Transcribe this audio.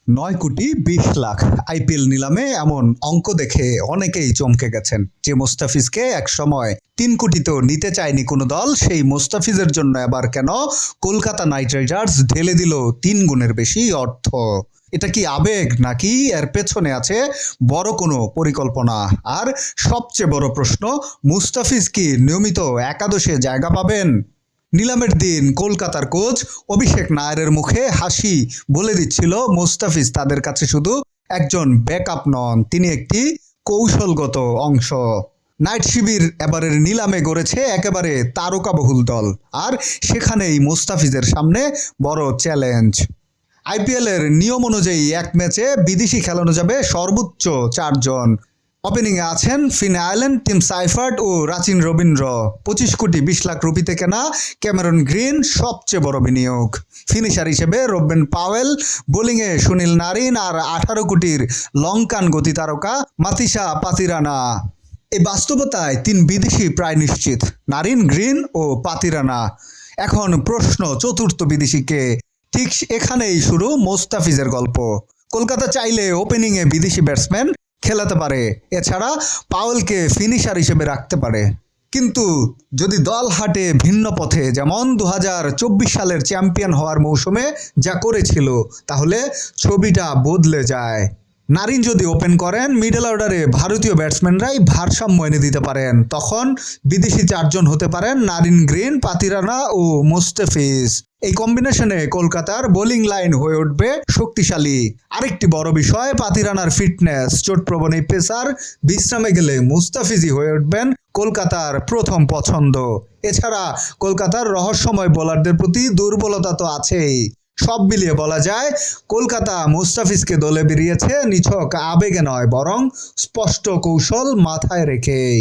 9,20,00,000 IPL নিলামে এমন অঙ্ক দেখে অনেকেই চমকে গেছেন। যে মোস্তাফিজকে একসময় 3 কোটিতেও নিতে চায়নি কোনো দল, সেই মোস্তাফিজের জন্য এবার কেন কলকাতা নাইট রাইডার্স ঢেলে দিল 3 গুণের বেশি অর্থ। এটা কি আবেগ নাকি এর পেছনে আছে বড় কোনো পরিকল্পনা? আর সবচেয়ে বড় প্রশ্ন, মুস্তাফিজ কি নিয়মিত একাদশে জায়গা পাবেন? নিলামের দিন কলকাতার কোচ অভিষেক নায়ারের মুখে হাসি বলে দিচ্ছিল মুস্তাফিজ তাদের কাছে শুধু একজন ব্যাকআপ নন, তিনি একটি কৌশলগত অংশ। নাইট শিবির এবারের নিলামে গড়েছে একেবারে তারকাবহুল দল, আর সেখানেই মুস্তাফিজের সামনে বড় চ্যালেঞ্জ। আইপিএলের নিয়ম অনুযায়ী এক ম্যাচে বিদেশি খেলানো যাবে সর্বোচ্চ 4 জন। ওপেনিংয়ে আছেন ফিন আইল্যান্ড, টিম সাইফার্ট ও রাচিন রবীন্দ্র। 25,20,00,000 রুপিতে কেনা ক্যামেরন গ্রিন সবচেয়ে বড় বিনিয়োগ। ফিনিশার হিসেবে রোবেন পাওয়েল, বোলিংয়ে সুনীল নারিন আর 18 কোটির লঙ্কান গতি তারকা মাতিসা পাতিরানা। এই বাস্তবতায় 3 বিদেশি প্রায় নিশ্চিত, নারিন, গ্রিন ও পাতিরানা। এখন প্রশ্ন, চতুর্থ বিদেশিকে? ঠিক এখানেই শুরু মোস্তাফিজের গল্প। কলকাতা চাইলে ওপেনিংয়ে বিদেশি ব্যাটসম্যান খেলাতে পারে, এছাড়া পাওয়েলকে ফিনিশার হিসেবে রাখতে পারে। কিন্তু যদি দল হাঁটে ভিন্ন পথে, যেমন 2024 সালের চ্যাম্পিয়ন হওয়ার মৌসুমে যা করেছিল, তাহলে ছবিটা বদলে যায়। নারিন যদি ওপেন করেন, মিডল অর্ডারে ভারতীয় ব্যাটসম্যানরাই ভারসাম্য এনে দিতে পারেন। তখন বিদেশি 4 জন হতে পারেন নারিন, গ্রিন, পাতিরানা ও মুস্তাফিজ। এই কম্বিনেশনে কলকাতার বোলিং লাইন হয়ে উঠবে শক্তিশালী। আরেকটি বড় বিষয়, পাতিরানার ফিটনেস। চোটপ্রবণ এই পেসার বিশ্রামে গেলে মুস্তাফিজই হয়ে উঠবেন কলকাতার প্রথম পছন্দ। এছাড়া কলকাতার রহস্যময় বোলারদের প্রতি দুর্বলতা তো আছেই। সব মিলিয়ে বলা যায়, কলকাতা মুস্তাফিজকে দলে বেরিয়েছে নিছক আবেগে নয়, বরং স্পষ্ট কৌশল মাথায় রেখেই।